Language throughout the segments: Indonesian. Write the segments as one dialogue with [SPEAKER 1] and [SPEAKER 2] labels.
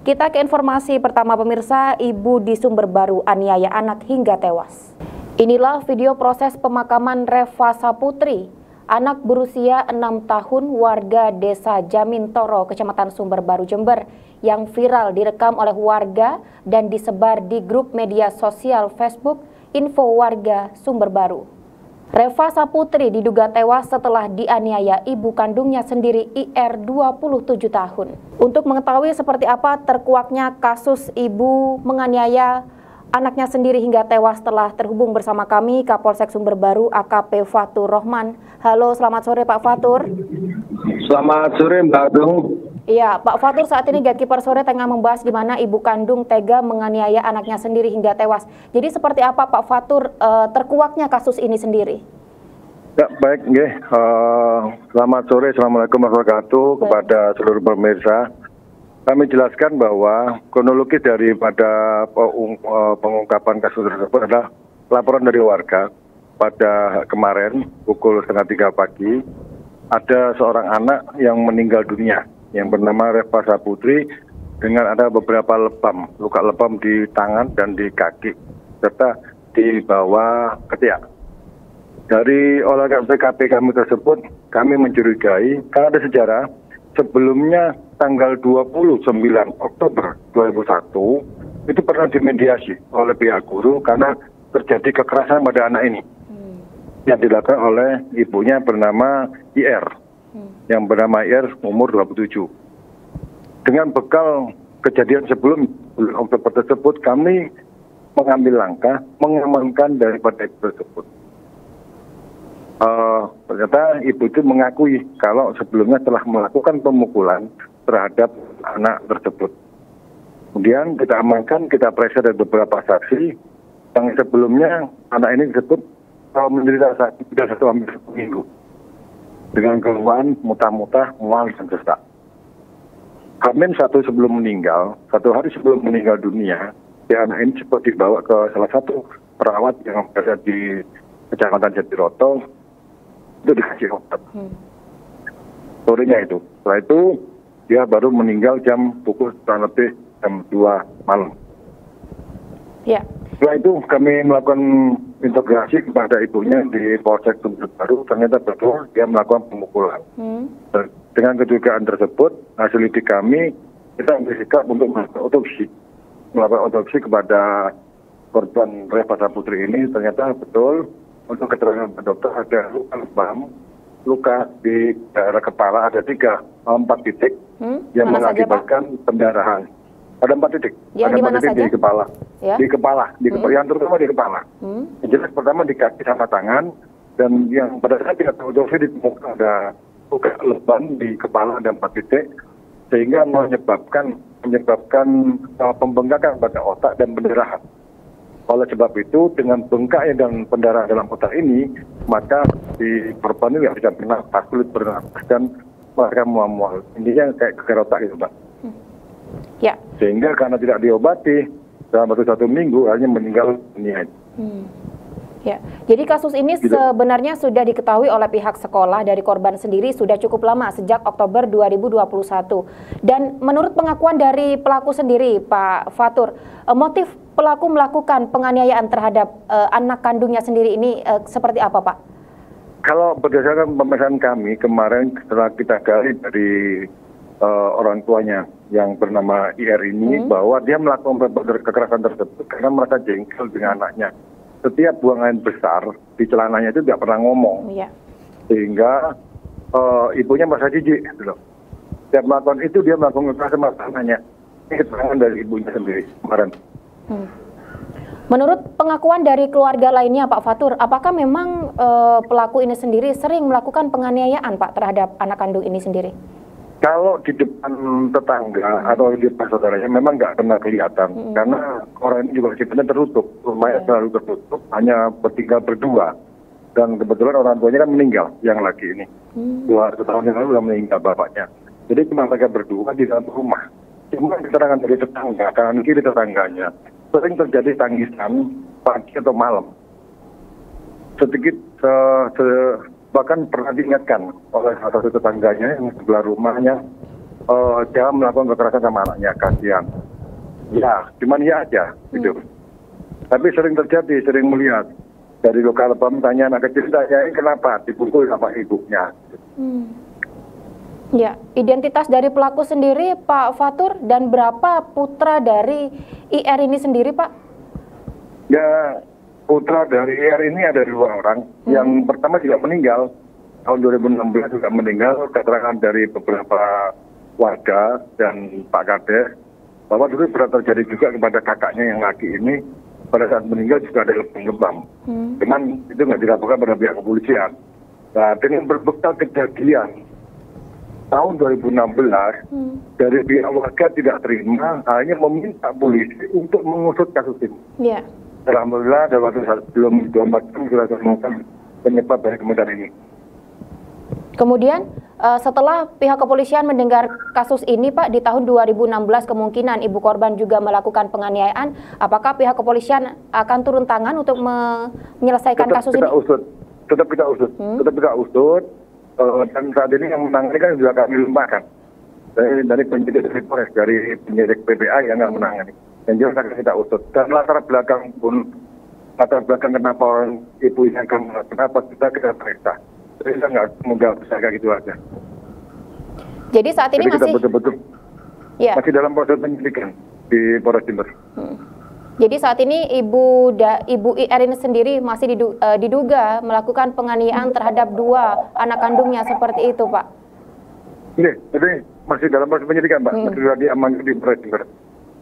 [SPEAKER 1] Kita ke informasi pertama pemirsa, ibu di Sumber Baru aniaya anak hingga tewas. Inilah video proses pemakaman Reva Saputri, anak berusia 6 tahun warga Desa Jamintoro, Kecamatan Sumber Baru, Jember, yang viral direkam oleh warga dan disebar di grup media sosial Facebook Info Warga Sumber Baru. Reva Saputri diduga tewas setelah dianiaya ibu kandungnya sendiri IR 27 tahun. Untuk mengetahui seperti apa terkuaknya kasus ibu menganiaya anaknya sendiri hingga tewas, telah terhubung bersama kami Kapolsek Sumber Baru AKP Fatur Rohman. Halo, selamat sore Pak Fatur.
[SPEAKER 2] Selamat sore Mbak Dung.
[SPEAKER 1] Iya, Pak Fatur, saat ini Gatekeeper Sore tengah membahas di mana ibu kandung tega menganiaya anaknya sendiri hingga tewas. Jadi seperti apa Pak Fatur terkuaknya kasus ini sendiri?
[SPEAKER 2] Ya, baik, selamat sore, assalamualaikum warahmatullahi wabarakatuh kepada seluruh pemirsa. Kami jelaskan bahwa kronologis daripada pengungkapan kasus tersebut adalah laporan dari warga pada kemarin pukul 2:30 pagi. Ada seorang anak yang meninggal dunia yang bernama Reva Saputri dengan ada beberapa luka lebam di tangan dan di kaki serta di bawah ketiak. Dari olah TKP kami tersebut, kami mencurigai karena ada sejarah sebelumnya tanggal 29 Oktober 2001 itu pernah dimediasi oleh pihak guru karena terjadi kekerasan pada anak ini yang dilakukan oleh ibunya bernama IR. Yang bernama IR umur 27. Dengan bekal kejadian sebelum Oktober tersebut, kami mengambil langkah mengamankan daripada ibu tersebut. Ternyata ibu itu mengakui kalau sebelumnya telah melakukan pemukulan terhadap anak tersebut. Kemudian kita amankan, kita periksa dari beberapa saksi yang sebelumnya anak ini disebut menderita sakit sudah hampir 1 minggu dengan keluhan muntah-muntah, mual dan sesak. Hamin satu hari sebelum meninggal dunia, si anak ini sempat dibawa ke salah satu perawat yang berada di Kecamatan Jatiroto itu dikasih obat. Sorenya itu. Setelah itu dia baru meninggal pukul kurang lebih jam 2 malam.
[SPEAKER 1] Ya.
[SPEAKER 2] Setelah itu kami melakukan integrasi kepada ibunya di Polsek Sumber Baru, ternyata betul dia melakukan pemukulan. Dengan kedugaan tersebut, hasil lidik kami, kita ambil sikap untuk melakukan otopsi kepada korban Reva Saputri ini. Ternyata betul, untuk keterangan dokter ada luka lebam, luka di daerah kepala ada 4 titik yang mengakibatkan pendarahan. Ada 4 titik.
[SPEAKER 1] Ada 4 titik
[SPEAKER 2] di kepala.
[SPEAKER 1] Ya?
[SPEAKER 2] Di kepala, yang terutama di kepala. Yang jelas pertama di kaki sama tangan, dan yang pada saat kita otopsi ditemukan ada luka lebam di kepala ada 4 titik, sehingga menyebabkan pembengkakan pada otak dan pendarahan. Oleh sebab itu, dengan bengkaknya dan pendarahan dalam otak ini, maka di korban ini tidak bisa bernafas, sulit bernafas, dan mereka mual-mual. Intinya kayak gegar otak gitu, Mbak.
[SPEAKER 1] Ya.
[SPEAKER 2] Sehingga karena tidak diobati dalam waktu 1 minggu akhirnya meninggal dunia.
[SPEAKER 1] Ya, jadi kasus ini sebenarnya sudah diketahui oleh pihak sekolah dari korban sendiri sudah cukup lama, sejak Oktober 2021. Dan menurut pengakuan dari pelaku sendiri, Pak Fatur, motif pelaku melakukan penganiayaan terhadap anak kandungnya sendiri ini seperti apa, Pak?
[SPEAKER 2] Kalau berdasarkan pemeriksaan kami kemarin setelah kita gali dari orang tuanya yang bernama IR ini, bahwa dia melakukan kekerasan tersebut karena merasa jengkel dengan anaknya. Setiap buang air besar di celananya itu tidak pernah ngomong, sehingga ibunya merasa jijik. Gitu. Setiap melakukan itu dia melakukan kekerasan sama anaknya. Ini keterangan dari ibunya sendiri kemarin.
[SPEAKER 1] Menurut pengakuan dari keluarga lainnya, Pak Fatur, apakah memang pelaku ini sendiri sering melakukan penganiayaan, Pak, terhadap anak kandung ini sendiri?
[SPEAKER 2] Kalau di depan tetangga atau di depan saudaranya memang nggak pernah kelihatan, karena orang ini juga sebenarnya tertutup, rumahnya selalu tertutup, hanya tinggal berdua. Dan kebetulan orang tuanya kan meninggal, yang laki ini. 2 tahun yang lalu sudah meninggal bapaknya. Jadi cuma mereka berdua di dalam rumah. Cuma keterangan dari tetangga, kanan kiri tetangganya, sering terjadi tangisan pagi atau malam. Sedikit bahkan pernah diingatkan oleh salah satu tetangganya yang sebelah rumahnya dia melakukan kekerasan sama anaknya, kasihan. Ya, cuman ya aja, gitu. Tapi sering terjadi, sering melihat dari lokal tanya anak kecil, saya ini kenapa dipukul sama ibunya.
[SPEAKER 1] Ya, identitas dari pelaku sendiri Pak Fatur, dan berapa putra dari IR ini sendiri Pak?
[SPEAKER 2] Ya, putra dari IR ini ada 2 orang. Yang pertama juga meninggal, tahun 2016 juga meninggal. Keterangan dari beberapa warga dan Pak Kades, bahwa dulu pernah terjadi juga kepada kakaknya yang laki ini, pada saat meninggal juga ada lebam-lebam. Cuman itu nggak dilakukan pada pihak kepolisian. Nah, dengan berbekal kejadian tahun 2016, dari pihak warga tidak terima, hanya meminta polisi untuk mengusut kasus ini.
[SPEAKER 1] Ya.
[SPEAKER 2] Alhamdulillah, dalam waktu sebelum 24 jam sudah temukan penyebab dari kematian ini.
[SPEAKER 1] Kemudian setelah pihak kepolisian mendengar kasus ini Pak, di tahun 2016 kemungkinan ibu korban juga melakukan penganiayaan, apakah pihak kepolisian akan turun tangan untuk menyelesaikan kasus ini?
[SPEAKER 2] Tetap kita usut. Dan saat ini yang menangani kan juga kami limpahkan dari penyidik dari Polres, dari penyidik PPA yang nggak menangani. Dan juga akan kita usut. Dan latar belakang kenapa ibu yang kenapa kita periksa. Jadi kita nggak mudah bisa kayak gitu aja.
[SPEAKER 1] Jadi saat ini
[SPEAKER 2] kita
[SPEAKER 1] masih
[SPEAKER 2] betul-betul masih dalam proses penyidikan di Polres Jember.
[SPEAKER 1] Jadi saat ini Ibu IR ini sendiri masih diduga melakukan penganiayaan terhadap 2 anak kandungnya, seperti itu Pak?
[SPEAKER 2] Iya, jadi masih dalam proses penyidikan Pak, masih sudah diamankan di Polres Jember.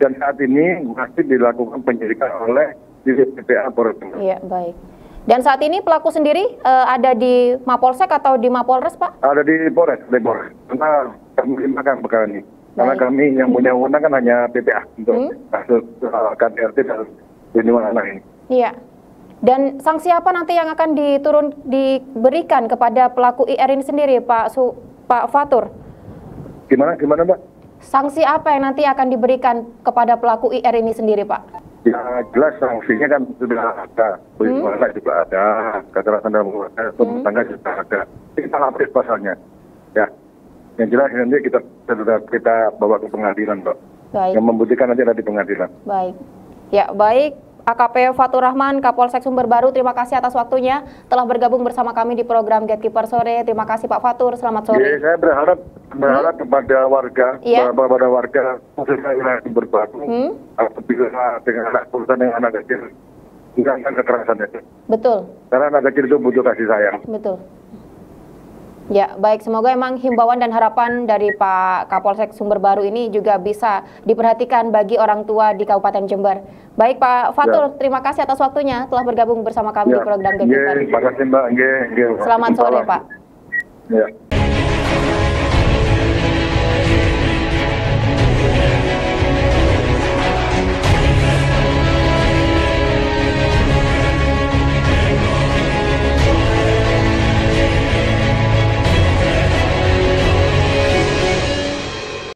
[SPEAKER 2] Dan saat ini masih dilakukan penyidikan oleh PPA Polres Jember.
[SPEAKER 1] Iya, baik. Dan saat ini pelaku sendiri ada di Mapolsek atau di Mapolres Pak?
[SPEAKER 2] Ada di Polres. Karena kami limpahkan perkara ini. Karena kami yang punya wewenang kan hanya PPA untuk kasus KDRT dan perlindungan anak ini.
[SPEAKER 1] Iya. Dan sanksi apa nanti yang akan diberikan kepada pelaku IR ini sendiri, Pak Fatur?
[SPEAKER 2] Gimana Mbak?
[SPEAKER 1] Sanksi apa yang nanti akan diberikan kepada pelaku IR ini sendiri, Pak?
[SPEAKER 2] Ya jelas sanksinya kan sudah ada, perlindungan juga ada, kekerasan dalam keluarga, rumah tangga juga ada. Kita lapis pasalnya, ya. Yang jelas nanti kita bawa ke pengadilan, Pak.
[SPEAKER 1] Baik.
[SPEAKER 2] Yang membuktikan nanti ada di pengadilan.
[SPEAKER 1] Baik. Ya, baik. AKP Fatur Rahman, Kapolsek Sumber Baru, terima kasih atas waktunya telah bergabung bersama kami di program Gatekeeper Sore. Terima kasih Pak Fatur, selamat sore.
[SPEAKER 2] Saya berharap kepada warga, kepada warga khususnya wilayah Sumber Baru, apabila dengan anak perusahaan dengan anak kecil, hilangkan kekerasan itu.
[SPEAKER 1] Betul.
[SPEAKER 2] Karena anak kecil itu butuh kasih sayang.
[SPEAKER 1] Betul. Ya, baik. Semoga emang himbauan dan harapan dari Pak Kapolsek Sumber Baru ini juga bisa diperhatikan bagi orang tua di Kabupaten Jember. Baik Pak Fatur, terima kasih atas waktunya telah bergabung bersama kami di program Gatekeeper.
[SPEAKER 2] Terima kasih Mbak.
[SPEAKER 1] Selamat sore Pak.
[SPEAKER 2] Ya.